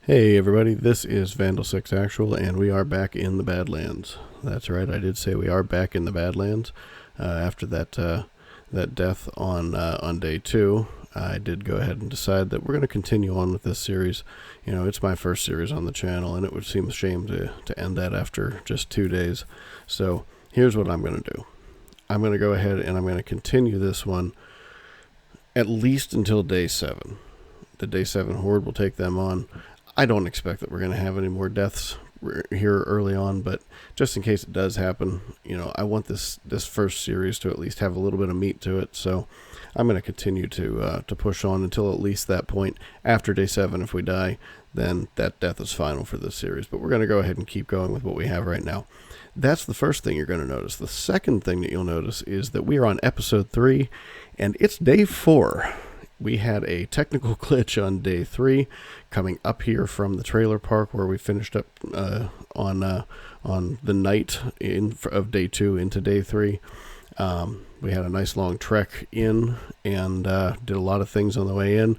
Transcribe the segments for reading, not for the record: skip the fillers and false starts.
Hey everybody, this is Vandal6 Actual, and we are back in the Badlands. That's right, I did say we are back in the Badlands. After that death on day 2, I did go ahead and decide that we're going to continue on with this series. You know, it's my first series on the channel, and it would seem a shame to end that after just 2 days. So here's what I'm going to do. I'm going to go ahead and I'm going to continue this one at least until day 7. The day 7 horde will take them on. I don't expect that we're going to have any more deaths here early on, but just in case it does happen, you know, I want this first series to at least have a little bit of meat to it. So I'm going to continue to push on until at least that point. After day 7, if we die, then that death is final for this series. But we're going to go ahead and keep going with what we have right now. That's the first thing you're going to notice. The second thing that you'll notice is that we are on episode 3, and it's day 4. We had a technical glitch on day 3, coming up here from the trailer park where we finished up on the night of day 2 into day 3. We had a nice long trek in and did a lot of things on the way in.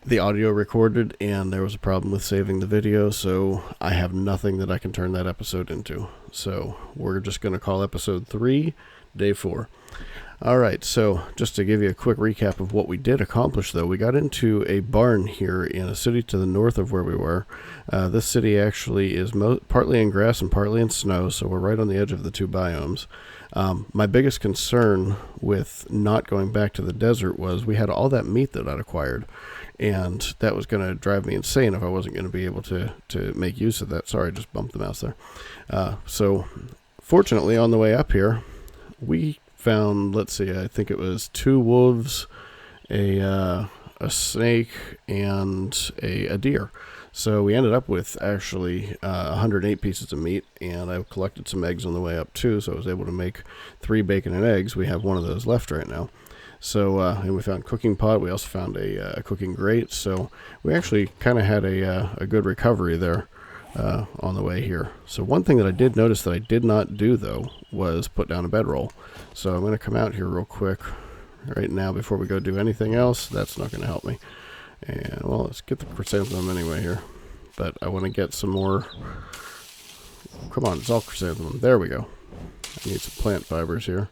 The audio recorded, and there was a problem with saving the video, so I have nothing that I can turn that episode into. So we're just going to call episode 3 day 4. Alright, so just to give you a quick recap of what we did accomplish, though, we got into a barn here in a city to the north of where we were. This city actually is partly in grass and partly in snow, so we're right on the edge of the 2 biomes. My biggest concern with not going back to the desert was we had all that meat that I'd acquired, and that was going to drive me insane if I wasn't going to be able to make use of that. Sorry, I just bumped the mouse there. So, fortunately, on the way up here, we found, let's see, I think it was 2 wolves, a snake, and a deer. So we ended up with actually 108 pieces of meat, and I collected some eggs on the way up too, so I was able to make 3 bacon and eggs. We have one of those left right now. So, and we found a cooking pot. We also found a cooking grate, so we actually kind of had a good recovery there on the way here. So one thing that I did notice that I did not do, though, was put down a bedroll. So I'm going to come out here real quick right now before we go do anything else. That's not going to help me. And, well, let's get the chrysanthemum anyway here. But I want to get some more. Come on, it's all chrysanthemum. There we go. I need some plant fibers here.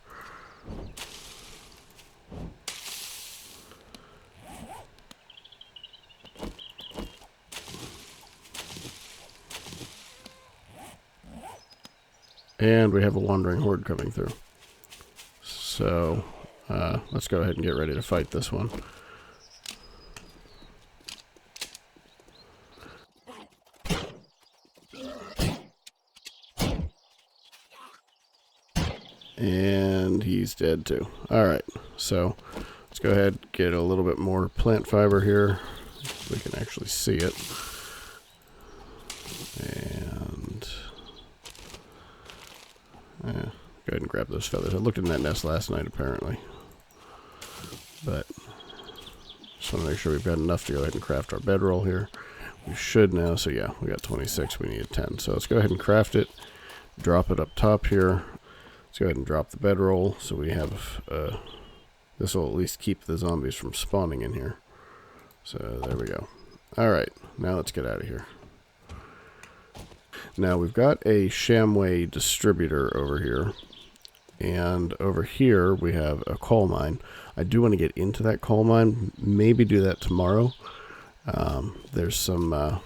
And we have a wandering horde coming through. So, let's go ahead and get ready to fight this one. And he's dead too. Alright, so let's go ahead and get a little bit more plant fiber here. So we can actually see it. And go ahead and grab those feathers. I looked in that nest last night, apparently. But just want to make sure we've got enough to go ahead and craft our bedroll here. We should now. So yeah, we got 26. We need 10. So let's go ahead and craft it. Drop it up top here. Let's go ahead and drop the bedroll. So we have, this will at least keep the zombies from spawning in here. So there we go. Alright, now let's get out of here. Now we've got a Shamway distributor over here, and over here we have a coal mine. I do want to get into that coal mine, maybe do that tomorrow. There's some,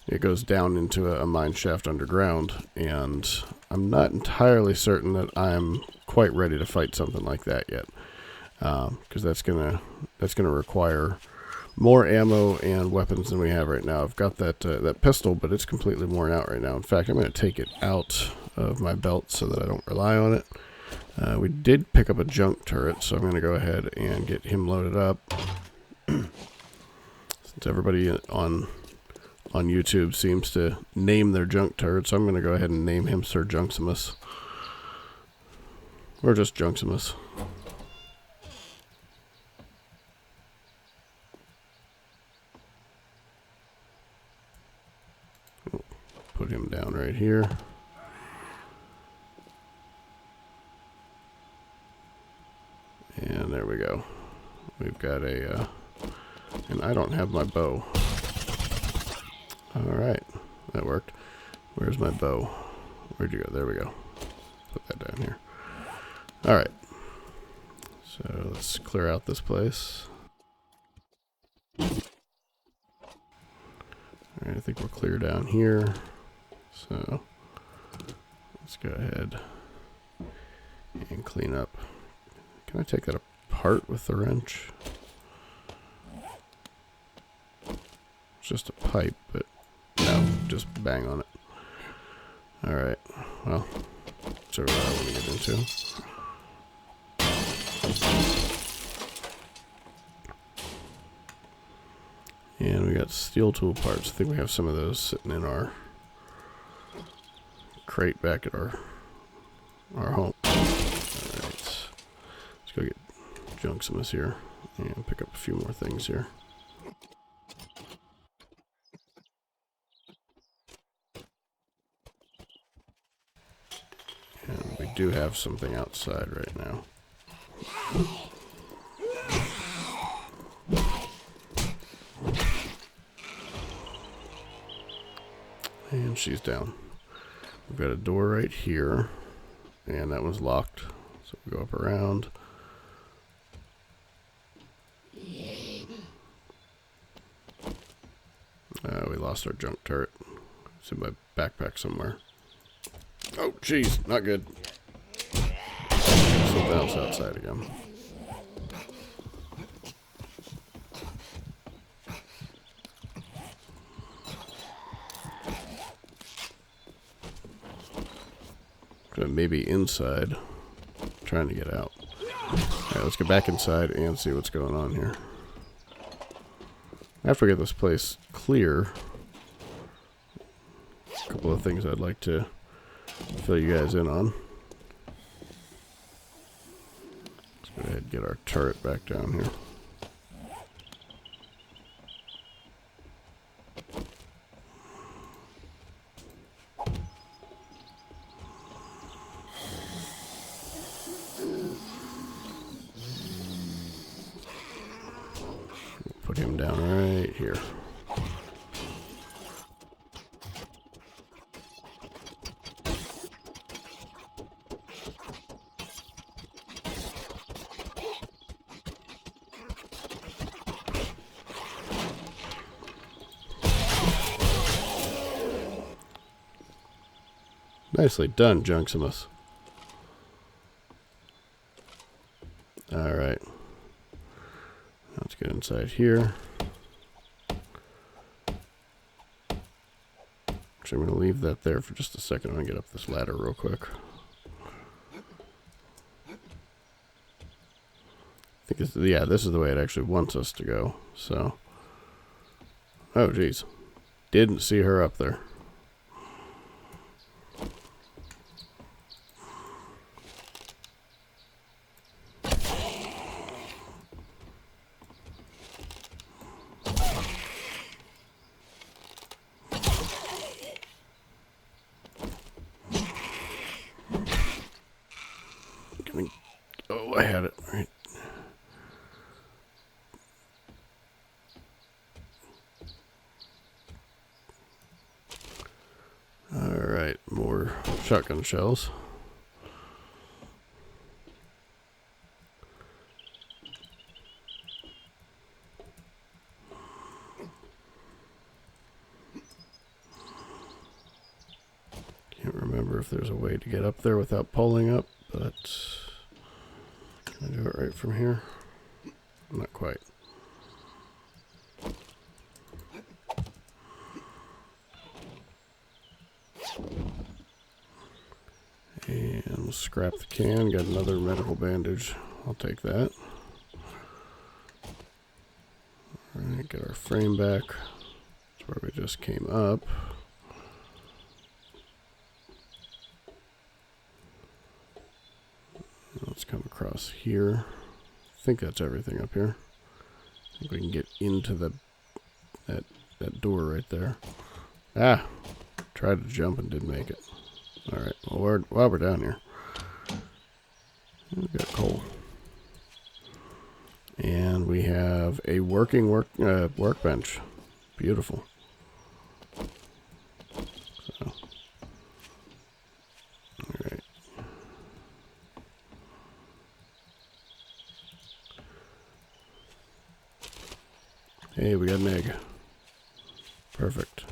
it goes down into a mine shaft underground, and I'm not entirely certain that I'm quite ready to fight something like that yet, because that's gonna require more ammo and weapons than we have right now. I've got that pistol, but it's completely worn out right now. In fact, I'm going to take it out of my belt so that I don't rely on it. We did pick up a junk turret, so I'm going to go ahead and get him loaded up. Since everybody on YouTube seems to name their junk turret, so I'm going to go ahead and name him Sir Junksimus. Or just Junksimus. Put him down right here. And there we go. We've got a, and I don't have my bow. Alright, that worked. Where's my bow? Where'd you go? There we go. Put that down here. Alright. So let's clear out this place. Alright, I think we're clear down here. So let's go ahead and clean up. Can I take that apart with the wrench? It's just a pipe, but no, just bang on it. Alright, well, that's what I want to get into. And we got steel tool parts. I think we have some of those sitting in our crate back at our home. Alright, let's go get Junksimus here and pick up a few more things here. And we do have something outside right now. And she's down. We've got a door right here, and that one's locked. So we go up around. We lost our junk turret. It's in my backpack somewhere. Oh, jeez, not good. Something else outside again. Maybe inside, trying to get out. Alright, let's get back inside and see what's going on here. After we get this place clear, a couple of things I'd like to fill you guys in on. Let's go ahead and get our turret back down here. Put him down right here. Nicely done, Junksimus. Alright. Let's get inside here. Actually, I'm going to leave that there for just a second. I'm going to get up this ladder real quick. I think this is the way it actually wants us to go. So, oh geez, didn't see her up there. Oh, I had it right. Alright, more shotgun shells. Can't remember if there's a way to get up there without pulling up, but can I do it right from here? Not quite. And we'll scrap the can. Got another medical bandage. I'll take that. Alright, get our frame back. That's where we just came up. Let's come across here. I think that's everything up here. I think we can get into that door right there. Ah! Tried to jump and didn't make it. Alright, well, while we're down here, we've got coal. And we have a working workbench. Beautiful. Hey, we got an egg. Perfect.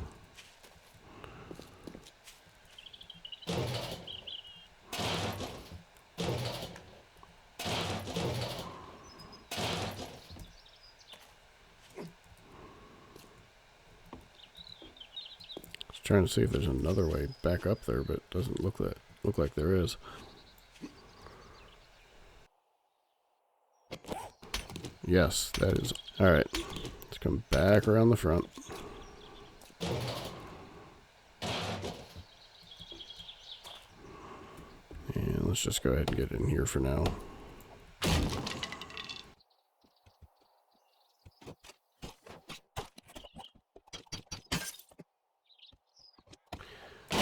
Trying to see if there's another way back up there, but it doesn't look like there is. Yes, that is. All right, let's come back around the front. And let's just go ahead and get in here for now.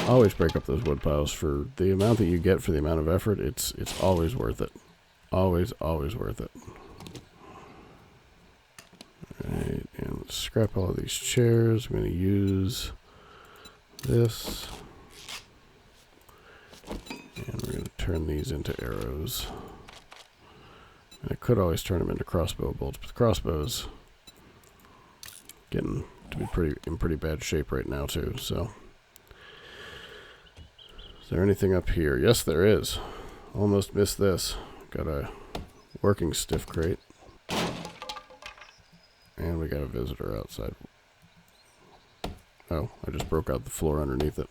Always break up those wood piles. For the amount that you get for the amount of effort, it's always worth it. Always worth it. Alright, and let's scrap all of these chairs. I'm going to use this. And we're going to turn these into arrows. And I could always turn them into crossbow bolts, but the crossbows getting to be in pretty bad shape right now too, so. Is there anything up here? Yes, there is. Almost missed this. Got a working stiff crate. And we got a visitor outside. Oh, I just broke out the floor underneath it.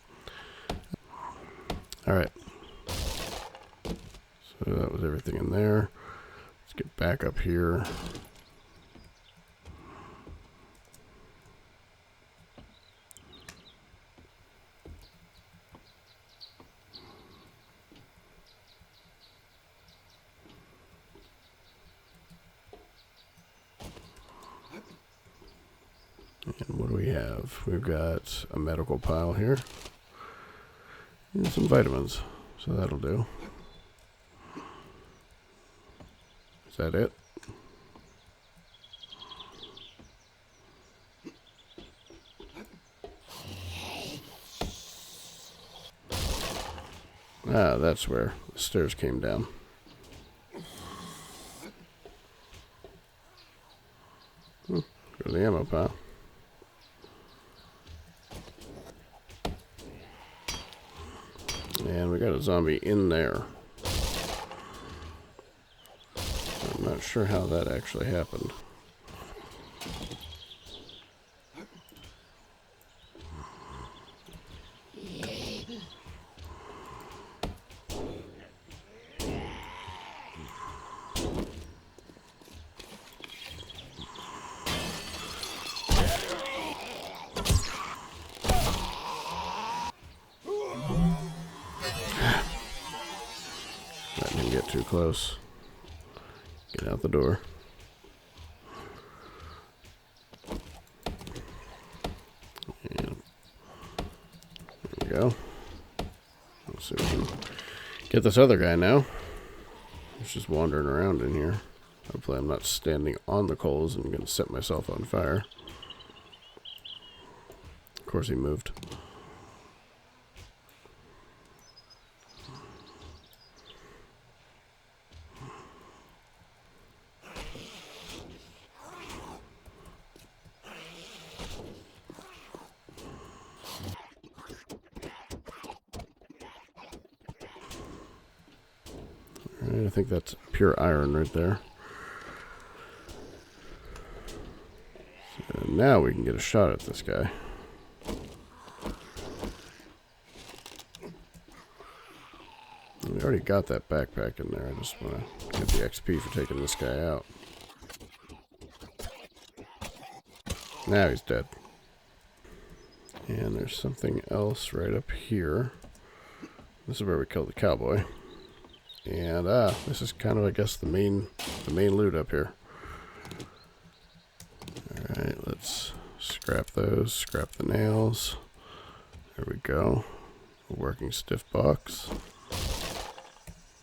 Alright. So that was everything in there. Let's get back up here. And what do we have? We've got a medical pile here. And some vitamins. So that'll do. Is that it? Ah, that's where the stairs came down. Go to the ammo pile. And we got a zombie in there. I'm not sure how that actually happened. Get too close. Get out the door. And there we go. Let's see if we can get this other guy now. He's just wandering around in here. Hopefully I'm not standing on the coals and going to set myself on fire. Of course he moved. I think that's pure iron right there. So now we can get a shot at this guy. We already got that backpack in there. I just want to get the XP for taking this guy out. Now he's dead. And there's something else right up here. This is where we killed the cowboy. And this is kind of, I guess, the main loot up here. Alright, let's scrap those, scrap the nails. There we go. A working stiff box.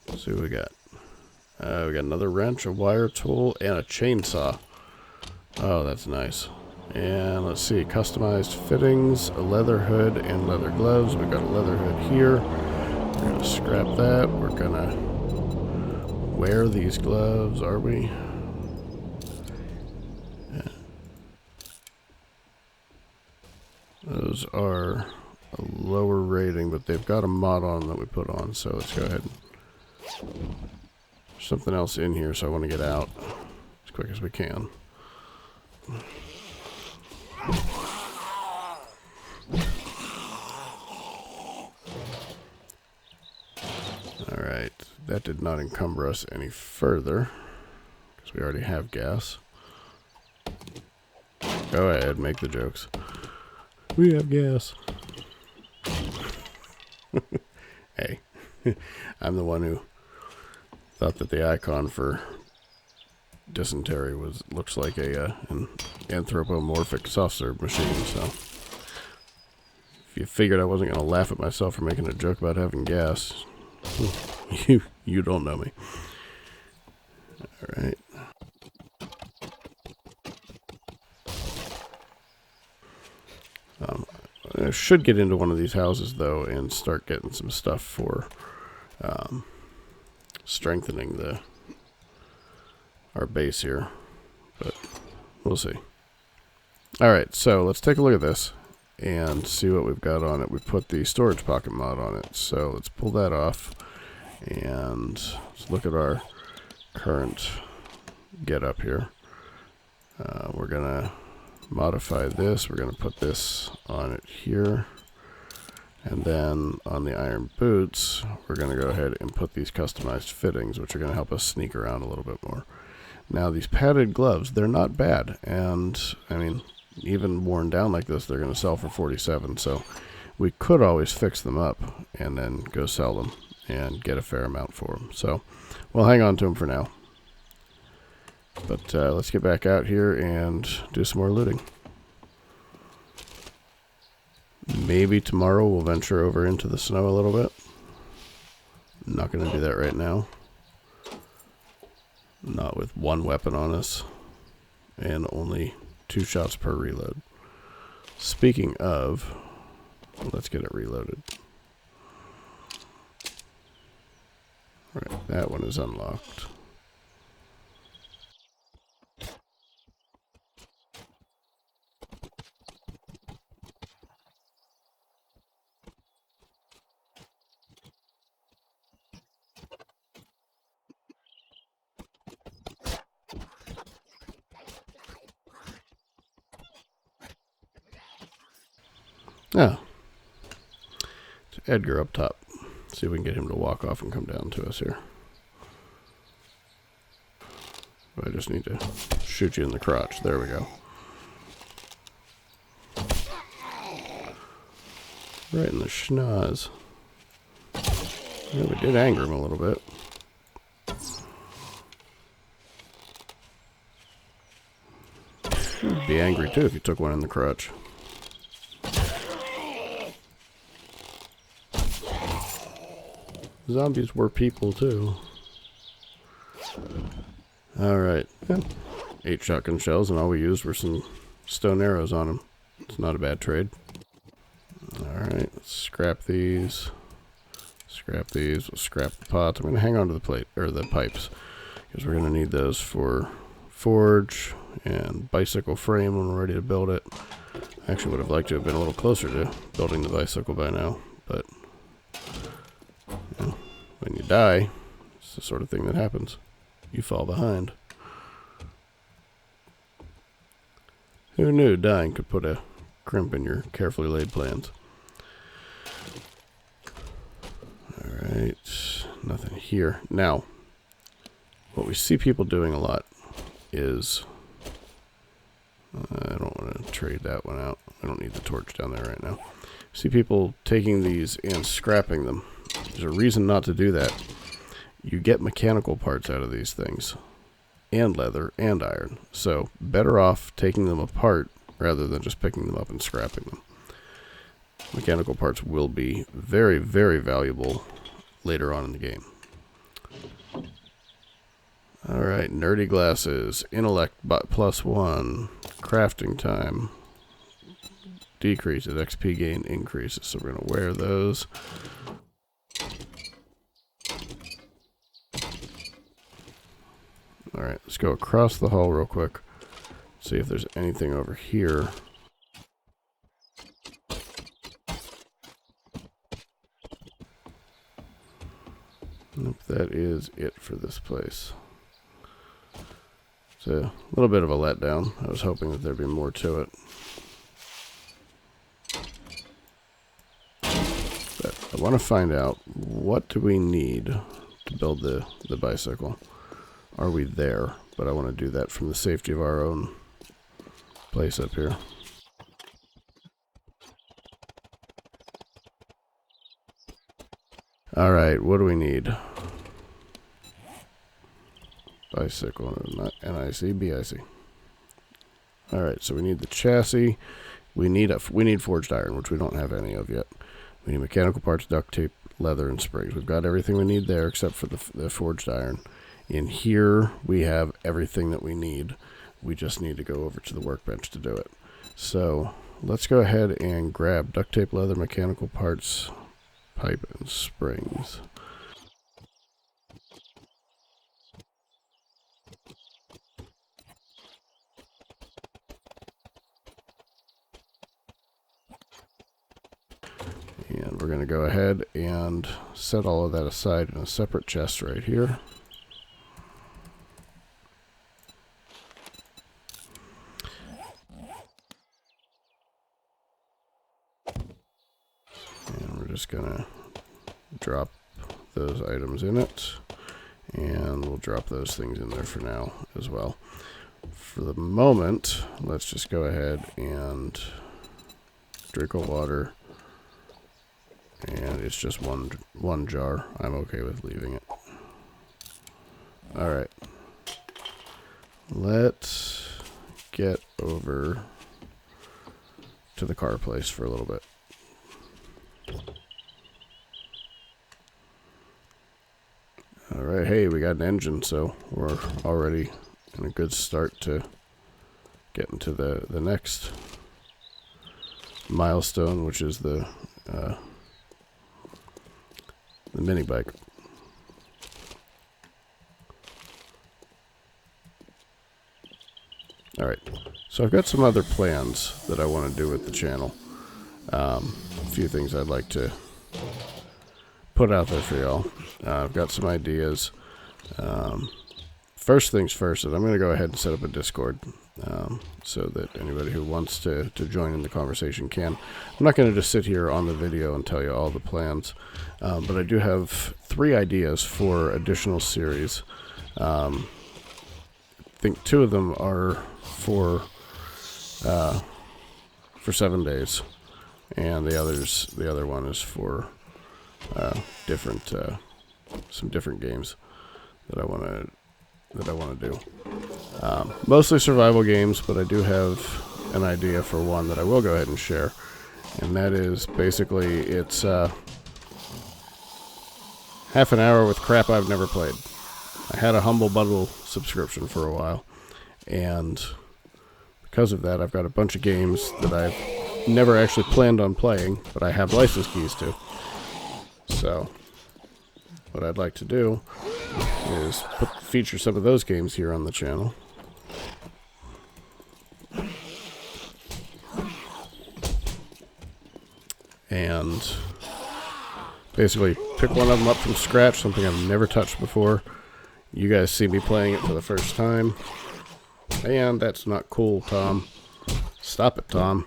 Let's see what we got. We got another wrench, a wire tool, and a chainsaw. Oh, that's nice. And let's see, customized fittings, a leather hood, and leather gloves. We got a leather hood here. We're gonna scrap that. We're gonna wear these gloves, are we? Yeah. those are a lower rating, but they've got a mod on them that we put on, so let's go ahead and... There's something else in here, so I want to get out as quick as we can. Alright, that did not encumber us any further, because we already have gas. Go ahead, make the jokes. We have gas. Hey, I'm the one who thought that the icon for dysentery looks like an anthropomorphic soft serve machine, so if you figured I wasn't going to laugh at myself for making a joke about having gas, you don't know me. Alright. I should get into one of these houses, though, and start getting some stuff for strengthening our base here. But we'll see. Alright, so let's take a look at this and see what we've got on it. We put the storage pocket mod on it, so let's pull that off and let's look at our current getup here. We're going to modify this. We're going to put this on it here. And then on the iron boots, we're going to go ahead and put these customized fittings, which are going to help us sneak around a little bit more. Now, these padded gloves, they're not bad. And, I mean, even worn down like this, they're going to sell for 47. So we could always fix them up and then go sell them and get a fair amount for them. So we'll hang on to them for now. But let's get back out here and do some more looting. Maybe tomorrow we'll venture over into the snow a little bit. Not going to do that right now. Not with one weapon on us. And only 2 shots per reload. Speaking of, let's get it reloaded. Alright, that one is unlocked. Oh. It's Edgar up top. See if we can get him to walk off and come down to us here. I just need to shoot you in the crotch. There we go. Right in the schnoz. Yeah, we did anger him a little bit. You'd be angry too if you took one in the crotch. Zombies were people too. Alright. Yeah. 8 shotgun shells, and all we used were some stone arrows on them. It's not a bad trade. Alright, let's scrap these. Scrap these. We'll scrap the pots. I'm going to hang on to the plate, or the pipes, because we're going to need those for forge and bicycle frame when we're ready to build it. I actually would have liked to have been a little closer to building the bicycle by now, but you know, when you die, it's the sort of thing that happens. You fall behind. Who knew dying could put a crimp in your carefully laid plans? Alright, nothing here. Now, what we see people doing a lot is... I don't want to trade that one out. I don't need the torch down there right now. See people taking these and scrapping them. There's a reason not to do that. You get mechanical parts out of these things, and leather and iron. So better off taking them apart rather than just picking them up and scrapping them. Mechanical parts will be very, very valuable later on in the game. Alright, nerdy glasses, intellect +1, crafting time decreases, XP gain increases. So we're going to wear those. Alright, let's go across the hall real quick. See if there's anything over here. Nope, that is it for this place. It's a little bit of a letdown. I was hoping that there'd be more to it. But I want to find out, what do we need to build the bicycle? Are we there? But I want to do that from the safety of our own place up here. Alright, what do we need? Bicycle, not NIC, BIC. Alright, so we need the chassis. We need forged iron, which we don't have any of yet. We need mechanical parts, duct tape, leather, and springs. We've got everything we need there except for the forged iron. In here, we have everything that we need. We just need to go over to the workbench to do it. So, let's go ahead and grab duct tape, leather, mechanical parts, pipe, and springs. And we're going to go ahead and set all of that aside in a separate chest right here. And we're just going to drop those items in it. And we'll drop those things in there for now as well. For the moment, let's just go ahead and drink of water. And it's just one jar. I'm okay with leaving it. Alright. Let's get over to the car place for a little bit. Alright, hey, we got an engine, so we're already in a good start to get into the next milestone, which is the mini bike. Alright, so I've got some other plans that I want to do with the channel. A few things I'd like to put out there for y'all. I've got some ideas. First things first is I'm going to go ahead and set up a Discord so that anybody who wants to join in the conversation can. I'm not going to just sit here on the video and tell you all the plans, but I do have 3 ideas for additional series. I think 2 of them are for 7 days, and the other one is for some different games that I want to do. Mostly survival games, but I do have an idea for one that I will go ahead and share, and that is basically it's half an hour with crap I've never played. I had a Humble Bundle subscription for a while, and because of that, I've got a bunch of games that I've never actually planned on playing, but I have license keys to. So, what I'd like to do is feature some of those games here on the channel. And basically pick one of them up from scratch, something I've never touched before. You guys see me playing it for the first time. And that's not cool, Tom. Stop it, Tom.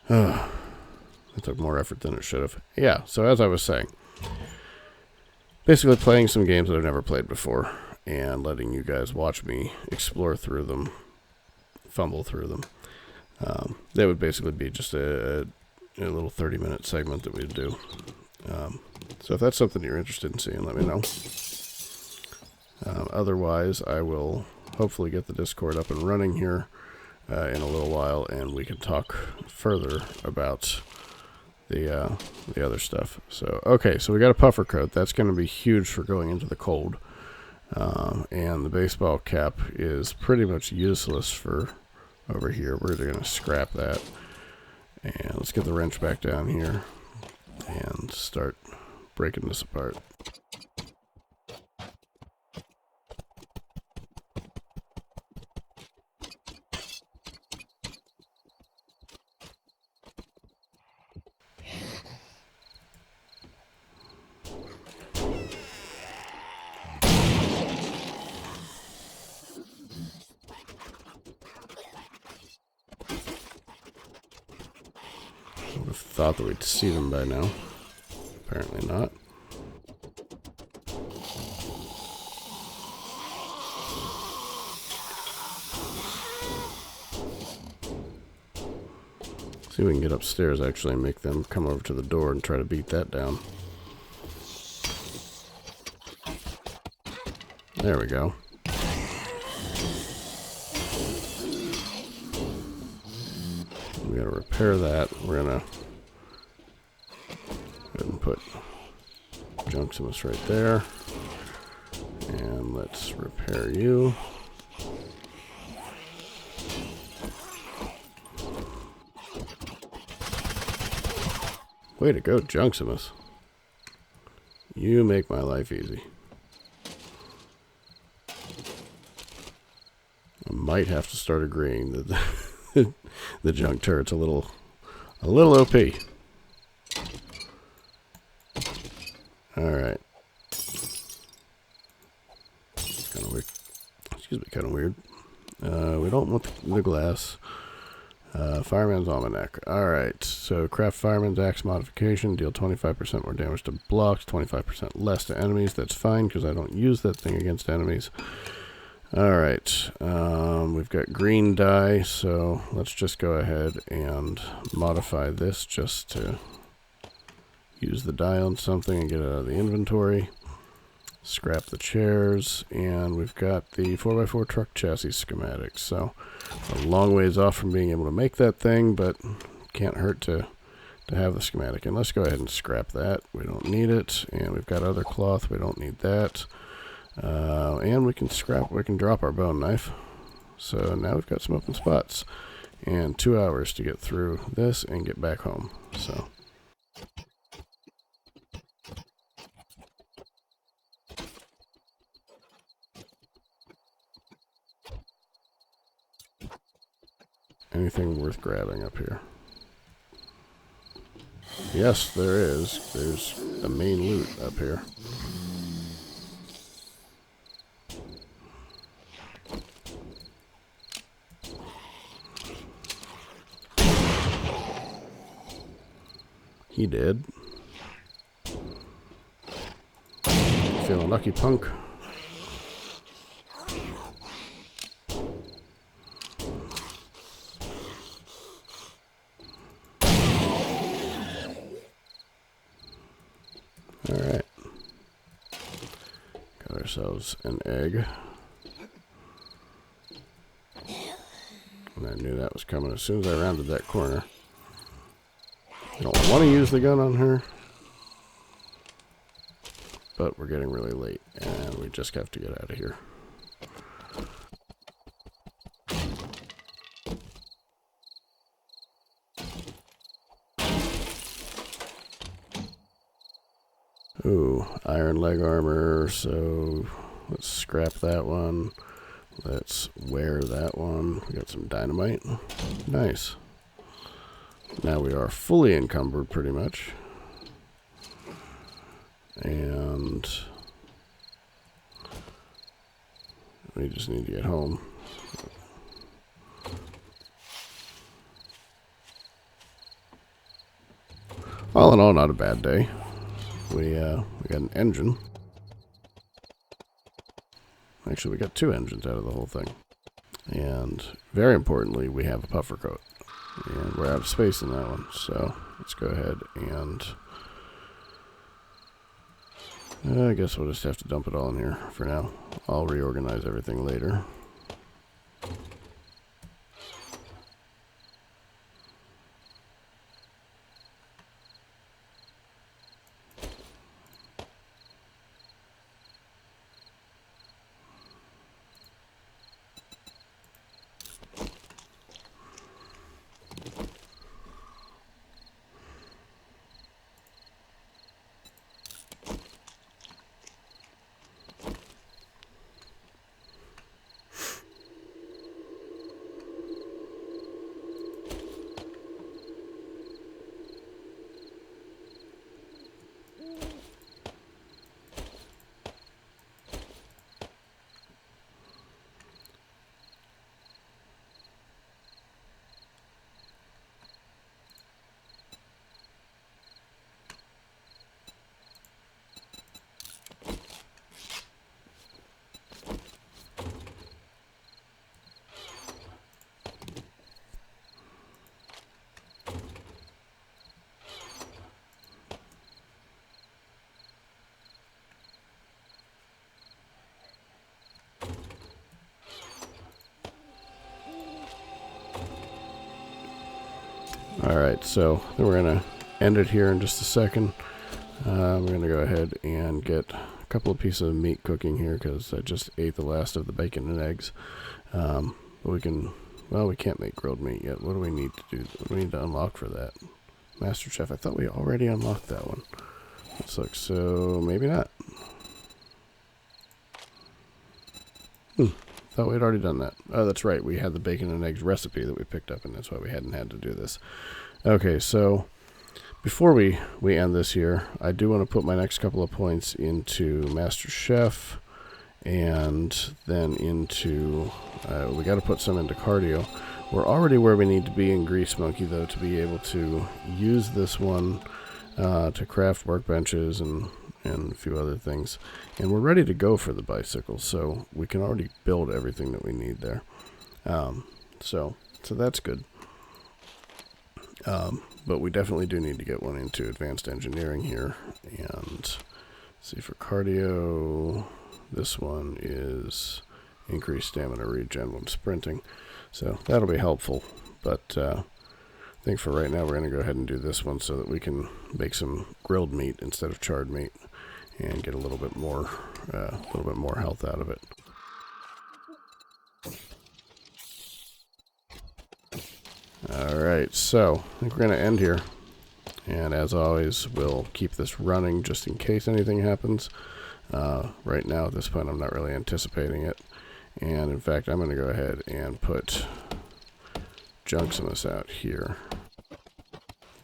It took more effort than it should have. Yeah, so as I was saying, basically playing some games that I've never played before and letting you guys watch me explore through them, fumble through them. That would basically be just a little 30-minute segment that we'd do. So if that's something you're interested in seeing, let me know. Otherwise, I will hopefully get the Discord up and running here in a little while, and we can talk further about the other stuff. So, okay, so we got a puffer coat. That's going to be huge for going into the cold. And the baseball cap is pretty much useless for over here. We're going to scrap that. And let's get the wrench back down here and start breaking this apart. have thought that we'd see them by now. Apparently not. See if we can get upstairs actually and make them come over to the door and try to beat that down. There we go. We gotta repair that. We're gonna go ahead and put Junksimus right there. And let's repair you. Way to go, Junksimus. You make my life easy. I might have to start agreeing that the junk turret's a little OP. Alright. Kind of weird. Excuse me, kind of weird. We don't want the glass. Fireman's Almanac. Alright, so craft Fireman's Axe modification. Deal 25% more damage to blocks, 25% less to enemies. That's fine, because I don't use that thing against enemies. Alright, we've got green dye, so let's just go ahead and modify this just to use the dye on something and get it out of the inventory. Scrap the chairs, and we've got the 4x4 truck chassis schematic. So a long ways off from being able to make that thing, but can't hurt to have the schematic. And let's go ahead and scrap that. We don't need it. And we've got other cloth. We don't need that. And we can drop our bone knife. So now we've got some open spots. And 2 hours to get through this and get back home. So anything worth grabbing up here? Yes, there is. There's the main loot up here. He did. Feeling lucky, punk. Alright. Got ourselves an egg. And I knew that was coming as soon as I rounded that corner. I don't want to use the gun on her. But we're getting really late, and we just have to get out of here. Ooh, iron leg armor, so let's scrap that one. Let's wear that one. We got some dynamite. Nice. Now we are fully encumbered, pretty much. And we just need to get home. All in all, not a bad day. We got an engine. Actually, we got 2 engines out of the whole thing. And very importantly, we have a puffer coat. And we're out of space in that one. So let's go ahead and I guess we'll just have to dump it all in here for now. I'll reorganize everything later. Alright, so then we're going to end it here in just a second. We're going to go ahead and get a couple of pieces of meat cooking here because I just ate the last of the bacon and eggs. But we can't make grilled meat yet. What do we need to do? What do we need to unlock for that? Master Chef, I thought we already unlocked that one. Let's look, so maybe not. Thought we'd already done that. Oh, that's right. We had the bacon and eggs recipe that we picked up, and that's why we hadn't had to do this. Okay, so before we end this here, I do want to put my next couple of points into Master Chef, and then into, we got to put some into cardio. We're already where we need to be in Grease Monkey, though, to be able to use this one to craft workbenches and a few other things. And we're ready to go for the bicycle, so we can already build everything that we need there. So that's good. But we definitely do need to get one into advanced engineering here. And let's see, for cardio, this one is increased stamina regen when sprinting. So that'll be helpful. But I think for right now we're going to go ahead and do this one so that we can make some grilled meat instead of charred meat and get a little bit more health out of it. Alright, so I think we're going to end here. And as always, we'll keep this running just in case anything happens. Right now, at this point, I'm not really anticipating it. And in fact, I'm going to go ahead and put Junksimus out here.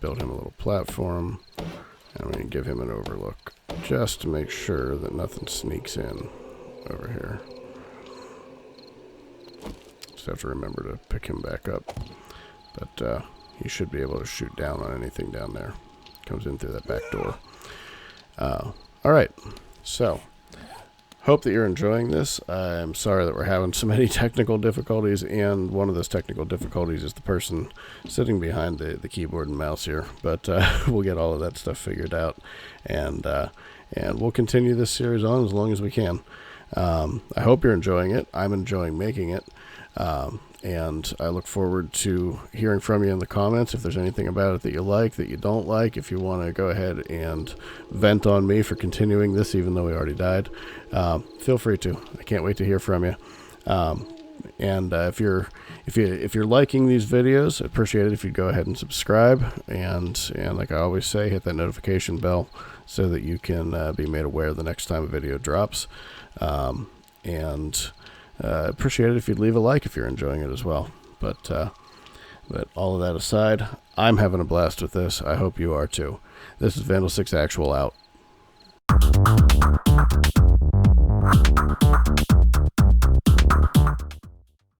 Build him a little platform. And I'm going to give him an overlook just to make sure that nothing sneaks in over here. Just have to remember to pick him back up. But he should be able to shoot down on anything down there. Comes in through that back door. Alright, so hope that you're enjoying this. I'm sorry that we're having so many technical difficulties, and one of those technical difficulties is the person sitting behind the keyboard and mouse here. But we'll get all of that stuff figured out, and we'll continue this series on as long as we can. I hope you're enjoying it. I'm enjoying making it. And I look forward to hearing from you in the comments if there's anything about it that you like, that you don't like. If you want to go ahead and vent on me for continuing this even though we already died, feel free to. I can't wait to hear from you. And if you're liking these videos, I'd appreciate it if you'd go ahead and subscribe, and like I always say, hit that notification bell so that you can be made aware the next time a video drops. Appreciate it if you'd leave a like if you're enjoying it as well. But all of that aside, I'm having a blast with this. I hope you are too. This is Vandal 6 Actual out.